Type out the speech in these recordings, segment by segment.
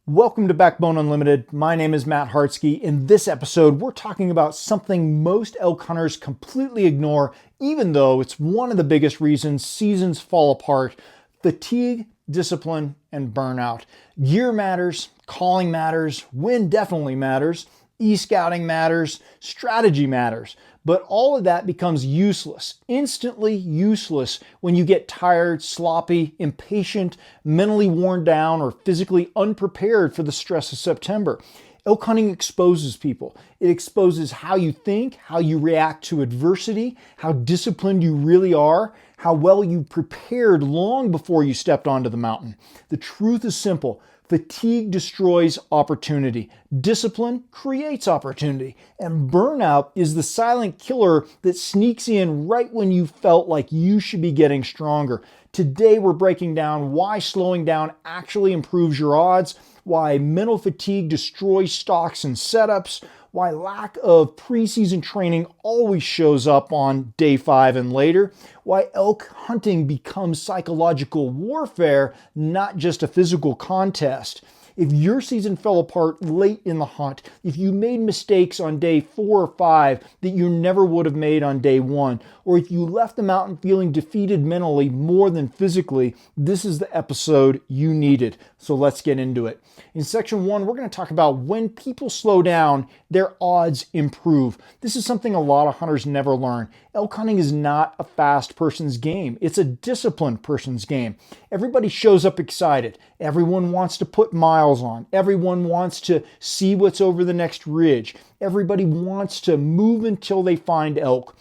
Welcome to Backbone Unlimited. My name is Matt Hartsky. In this episode, we're talking about something most elk hunters completely ignore, even though it's one of the biggest reasons seasons fall apart: fatigue, discipline, and burnout. Gear matters, calling matters, wind definitely matters, e-scouting matters, strategy matters. But all of that becomes useless, instantly useless, when you get tired, sloppy, impatient, mentally worn down, or physically unprepared for the stress of September. Elk hunting exposes people. It exposes how you think, how you react to adversity, how disciplined you really are, how well you prepared long before you stepped onto the mountain. The truth is simple. Fatigue destroys opportunity. Discipline creates opportunity. And burnout is the silent killer that sneaks in right when you felt like you should be getting stronger. Today we're breaking down why slowing down actually improves your odds, why mental fatigue destroys stalks and setups, why lack of preseason training always shows up on day 5 and later, why elk hunting becomes psychological warfare, not just a physical contest. If your season fell apart late in the hunt, if you made mistakes on day 4 or 5 that you never would have made on day 1, or if you left the mountain feeling defeated mentally more than physically, this is the episode you needed. So let's get into it. In section 1, we're going to talk about when people slow down, their odds improve. This is something a lot of hunters never learn. Elk hunting is not a fast person's game. It's a disciplined person's game. Everybody shows up excited. Everyone wants to put miles on. Everyone wants to see what's over the next ridge. Everybody wants to move until they find elk.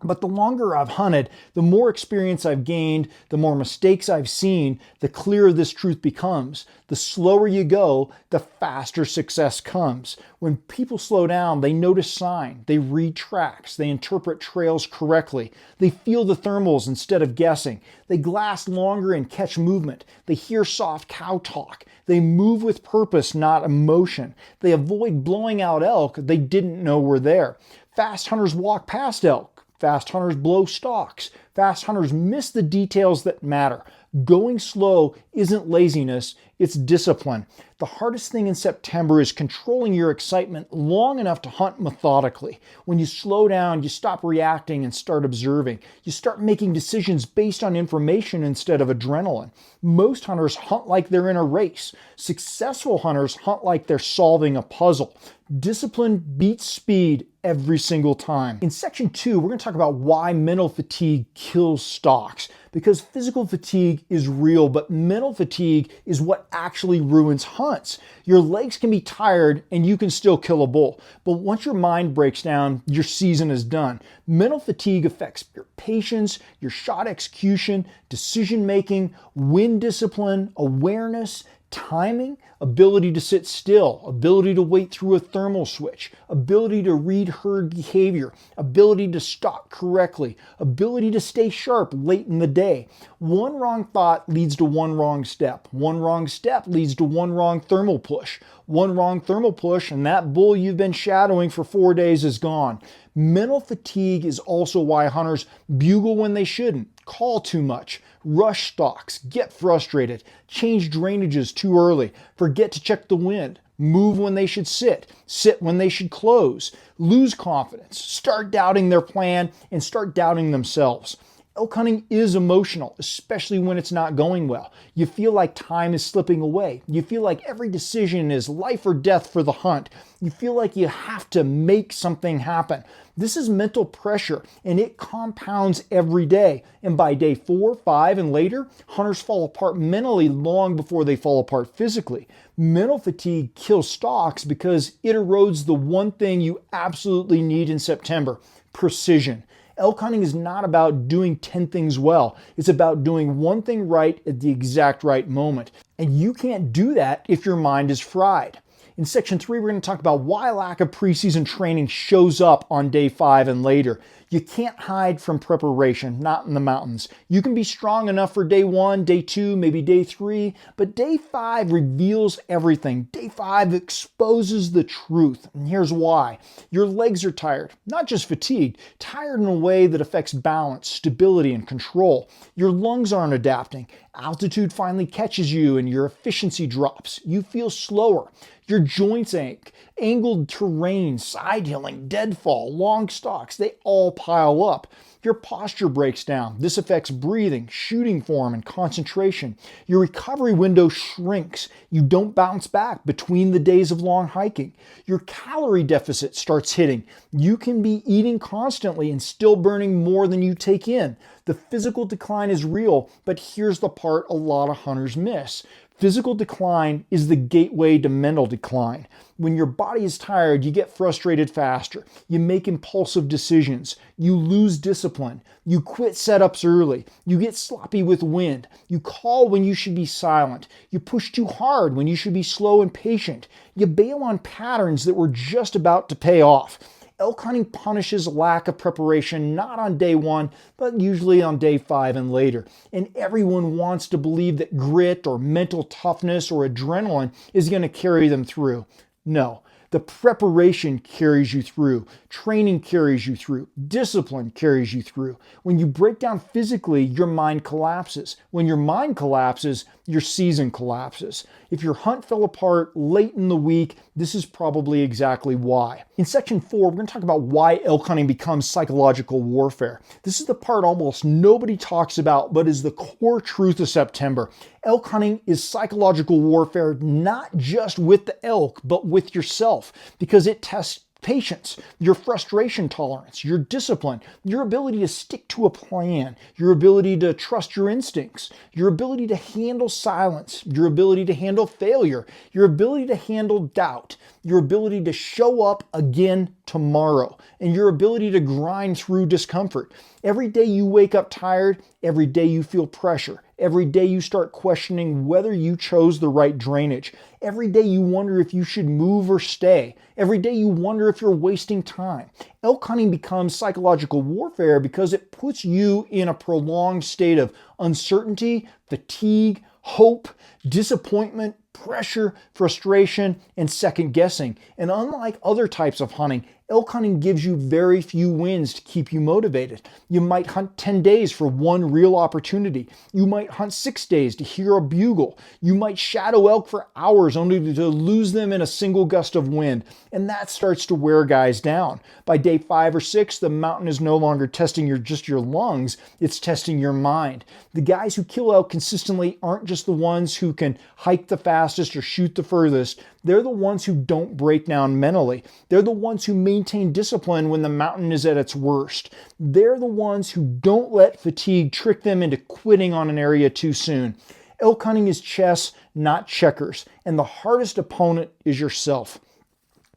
But the longer I've hunted, the more experience I've gained, the more mistakes I've seen, the clearer this truth becomes. The slower you go, the faster success comes. When people slow down, they notice sign, they read tracks, they interpret trails correctly, they feel the thermals instead of guessing, they glass longer and catch movement, they hear soft cow talk, they move with purpose, not emotion, they avoid blowing out elk they didn't know were there. Fast hunters walk past elk. Fast hunters blow stalks. Fast hunters miss the details that matter. Going slow isn't laziness, it's discipline. The hardest thing in September is controlling your excitement long enough to hunt methodically. When you slow down, you stop reacting and start observing. You start making decisions based on information instead of adrenaline. Most hunters hunt like they're in a race. Successful hunters hunt like they're solving a puzzle. Discipline beats speed every single time. In section 2, we're going to talk about why mental fatigue kills stalks. Because physical fatigue is real, but mental fatigue is what actually ruins hunts. Your legs can be tired and you can still kill a bull. But once your mind breaks down, your season is done. Mental fatigue affects your patience, your shot execution, decision making, wind discipline, awareness, timing, ability to sit still, ability to wait through a thermal switch, ability to read herd behavior, ability to stalk correctly, ability to stay sharp late in the day. One wrong thought leads to one wrong step. One wrong step leads to one wrong thermal push. One wrong thermal push and that bull you've been shadowing for 4 days is gone. Mental fatigue is also why hunters bugle when they shouldn't, call too much, rush stalks, get frustrated, change drainages too early, forget to check the wind, move when they should sit, sit when they should close, lose confidence, start doubting their plan, and start doubting themselves. Elk hunting is emotional, especially when it's not going well. You feel like time is slipping away. You feel like every decision is life or death for the hunt. You feel like you have to make something happen. This is mental pressure, and it compounds every day. And by day 4, 5, and later, hunters fall apart mentally long before they fall apart physically. Mental fatigue kills stalks because it erodes the one thing you absolutely need in September: precision. Elk hunting is not about doing 10 things well. It's about doing one thing right at the exact right moment. And you can't do that if your mind is fried. In section 3, we're going to talk about why lack of preseason training shows up on day 5 and later. You can't hide from preparation, not in the mountains. You can be strong enough for day 1, day 2, maybe day 3, but day 5 reveals everything. Day 5 exposes the truth, and here's why. Your legs are tired, not just fatigued, tired in a way that affects balance, stability, and control. Your lungs aren't adapting. Altitude finally catches you and your efficiency drops. You feel slower. Your joints ache. Angled terrain, side hilling, deadfall, long stalks, they all pile up. Your posture breaks down. This affects breathing, shooting form, and concentration. Your recovery window shrinks. You don't bounce back between the days of long hiking. Your calorie deficit starts hitting. You can be eating constantly and still burning more than you take in. The physical decline is real, but here's the part a lot of hunters miss. Physical decline is the gateway to mental decline. When your body is tired, you get frustrated faster. You make impulsive decisions. You lose discipline. You quit setups early. You get sloppy with wind. You call when you should be silent. You push too hard when you should be slow and patient. You bail on patterns that were just about to pay off. Elk hunting punishes lack of preparation not on day 1, but usually on day 5 and later. And everyone wants to believe that grit or mental toughness or adrenaline is going to carry them through. No. The preparation carries you through. Training carries you through. Discipline carries you through. When you break down physically, your mind collapses. When your mind collapses, your season collapses. If your hunt fell apart late in the week, this is probably exactly why. In section 4, we're going to talk about why elk hunting becomes psychological warfare. This is the part almost nobody talks about, but is the core truth of September. Elk hunting is psychological warfare, not just with the elk, but with yourself, because it tests patience, your frustration tolerance, your discipline, your ability to stick to a plan, your ability to trust your instincts, your ability to handle silence, your ability to handle failure, your ability to handle doubt, your ability to show up again tomorrow, and your ability to grind through discomfort. Every day you wake up tired, every day you feel pressure. Every day you start questioning whether you chose the right drainage. Every day you wonder if you should move or stay. Every day you wonder if you're wasting time. Elk hunting becomes psychological warfare because it puts you in a prolonged state of uncertainty, fatigue, hope, disappointment, pressure, frustration, and second guessing. And unlike other types of hunting, elk hunting gives you very few wins to keep you motivated. You might hunt 10 days for one real opportunity. You might hunt 6 days to hear a bugle. You might shadow elk for hours only to lose them in a single gust of wind. And that starts to wear guys down. By day 5 or 6, the mountain is no longer testing just your lungs, it's testing your mind. The guys who kill elk consistently aren't just the ones who can hike the fastest or shoot the furthest. They're the ones who don't break down mentally. They're the ones who maintain discipline when the mountain is at its worst. They're the ones who don't let fatigue trick them into quitting on an area too soon. Elk hunting is chess, not checkers, and the hardest opponent is yourself.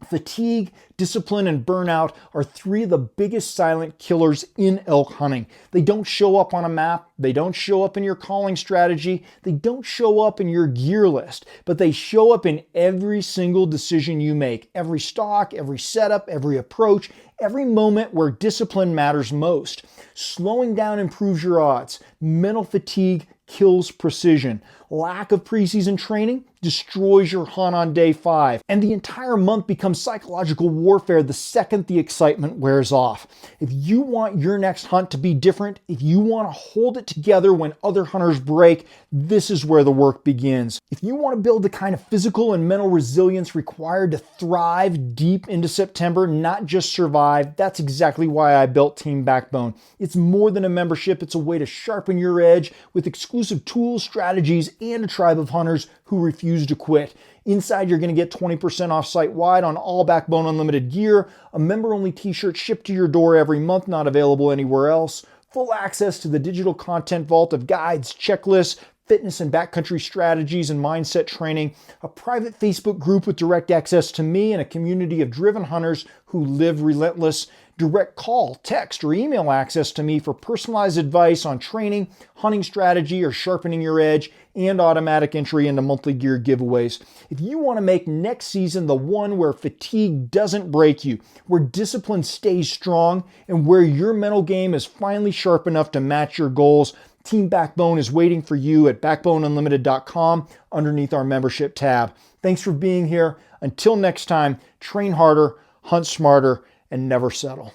Fatigue, discipline, and burnout are 3 of the biggest silent killers in elk hunting. They don't show up on a map, they don't show up in your calling strategy, they don't show up in your gear list, but they show up in every single decision you make, every stalk, every setup, every approach, every moment where discipline matters most. Slowing down improves your odds. Mental fatigue kills precision. Lack of preseason training destroys your hunt on day 5. And the entire month becomes psychological warfare the second the excitement wears off. If you want your next hunt to be different, if you want to hold it together when other hunters break, this is where the work begins. If you want to build the kind of physical and mental resilience required to thrive deep into September, not just survive, that's exactly why I built Team Backbone. It's more than a membership, it's a way to sharpen your edge with exclusive tools, strategies, and a tribe of hunters who refuse to quit. Inside, you're going to get 20% off site-wide on all Backbone Unlimited gear, a member-only t-shirt shipped to your door every month, not available anywhere else, full access to the digital content vault of guides, checklists, fitness and backcountry strategies and mindset training, a private Facebook group with direct access to me and a community of driven hunters who live relentless, direct call, text, or email access to me for personalized advice on training, hunting strategy, or sharpening your edge, and automatic entry into monthly gear giveaways. If you want to make next season the one where fatigue doesn't break you, where discipline stays strong, and where your mental game is finally sharp enough to match your goals, Team Backbone is waiting for you at backboneunlimited.com underneath our membership tab. Thanks for being here. Until next time, train harder, hunt smarter, and never settle.